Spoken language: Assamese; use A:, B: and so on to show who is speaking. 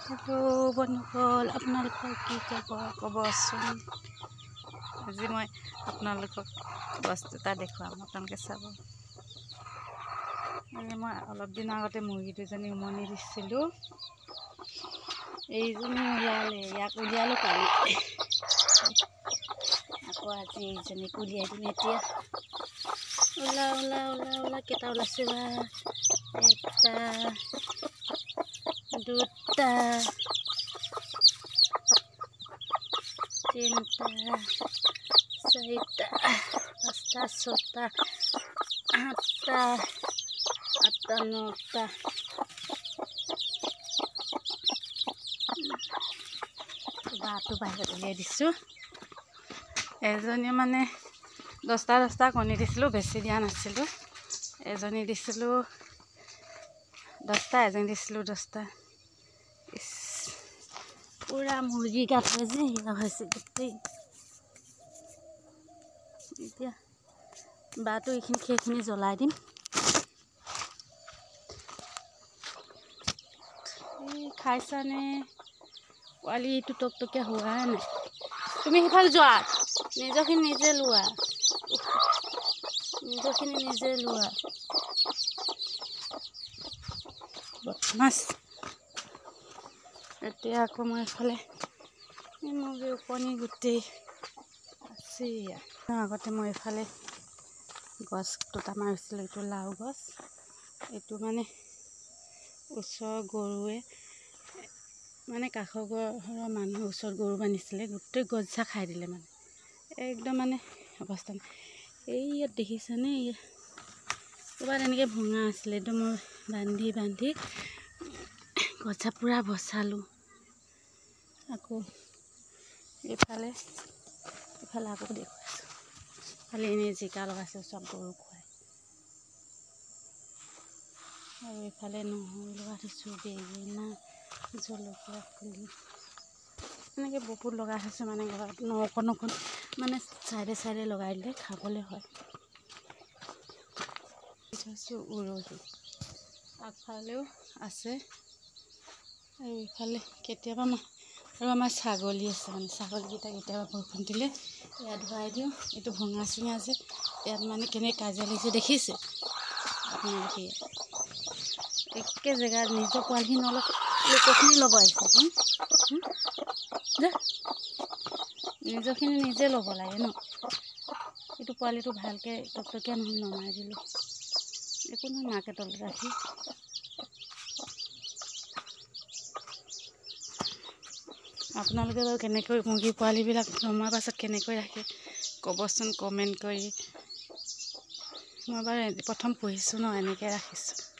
A: হেল্ল' বন্ধুসকল, আপোনালোকৰ কি খবৰ ক'বচোন। আজি মই আপোনালোকক বস্তু এটা দেখুৱাম, আপোনালোকে চাব। আজি মই অলপ দিনৰ আগতে মুৰ্গী দুজনী উমনি দিছিলোঁ। এইজনী ওলালে, ইয়াক উলিয়ালোঁ কালি। আকৌ আজি এইজনীক উলিয়াই দিম এতিয়া। ওলা ওলা ওলা ওলা, কেইটা ওলাইছে বা? এটা, দুটা, তিনিটা, চাৰিটা, পাঁচটা, ছটা, আঠটা, নটা। বাটো বাহিৰত উলিয়াই দিছোঁ। এজনী মানে 10টা কণী দিছিলোঁ, বেছি দিয়া নাছিলোঁ। এজনী দিছিলোঁ 10টা, এজনী দিছিলোঁ 10টা। পুৰা মুৰ্গী গাত হয় যে সেয়া হৈছে গোটেই। এতিয়া বাটো সেইখিনি জ্বলাই দিম। খাইছানে? পোৱালিটো টকটকীয়া হোৱা নাই। তুমি সিফালে যোৱা, নিজৰখিনি নিজে লোৱা, নিজৰখিনি নিজে লোৱা। মাছ এতিয়া আকৌ মই এইফালে মুৰ্গী কণী গোটেই আছে। আগতে মই এইফালে গছ দুটা মাৰিছিলোঁ, এইটো লাও গছ। এইটো মানে ওচৰৰ গৰুৱে মানে কাষৰ ঘৰৰ মানুহৰ ওচৰত গৰু বান্ধিছিলে, গোটেই গছজোপা খাই দিলে মানে। একদম মানে অৱস্থা নাই। এই ইয়াত দেখিছেনে? ক'ৰবাত এনেকৈ ভঙা আছিলে, একদম মই বান্ধি গছজোপা পূৰা বচালোঁ। আকৌ এইফালে আকৌ দেখুৱাইছোঁ। খালি এনেই জিকা লগাইছোঁ, চব গৰু খুৱাই। আৰু এইফালে নহৰু লগাই থৈছোঁ, বেঙেনা, জলকীয়া পুলি, এনেকৈ বহুত লগাই থৈছোঁ। মানে ঘৰত অকণ মানে চাইডে লগাই দিলে খাবলৈ হয়। থৈছোঁ উৰহি, আগফালেও আছে। আৰু এইফালে কেতিয়াবা আৰু আমাৰ ছাগলী আছে, মানে ছাগলীকেইটা কেতিয়াবা বৰষুণ দিলে ইয়াত ধুৱাই দিওঁ। এইটো ভঙা চিঙা যে, ইয়াত মানে কেনেকৈ কাজিয়া লাগিছে দেখিছে আপোনালোকে? একে জেগাত নিজৰ পোৱালিখিনি নলয়, লোকৰখিনি ল'ব আহিছে। নিজৰখিনি নিজে ল'ব লাগে ন। এইটো পোৱালিটো ভালকৈ টকটকীয়া নমাই দিলোঁ। একো নহয়, মাকে তলত ৰাখি। আপোনালোকে বাৰু কেনেকৈ মুৰ্গী পোৱালিবিলাক নমোৱাৰ পাছত কেনেকৈ ৰাখে ক'বচোন কমেণ্ট কৰি। মই বাৰু প্ৰথম পুহিছোঁ ন, এনেকৈ ৰাখিছোঁ।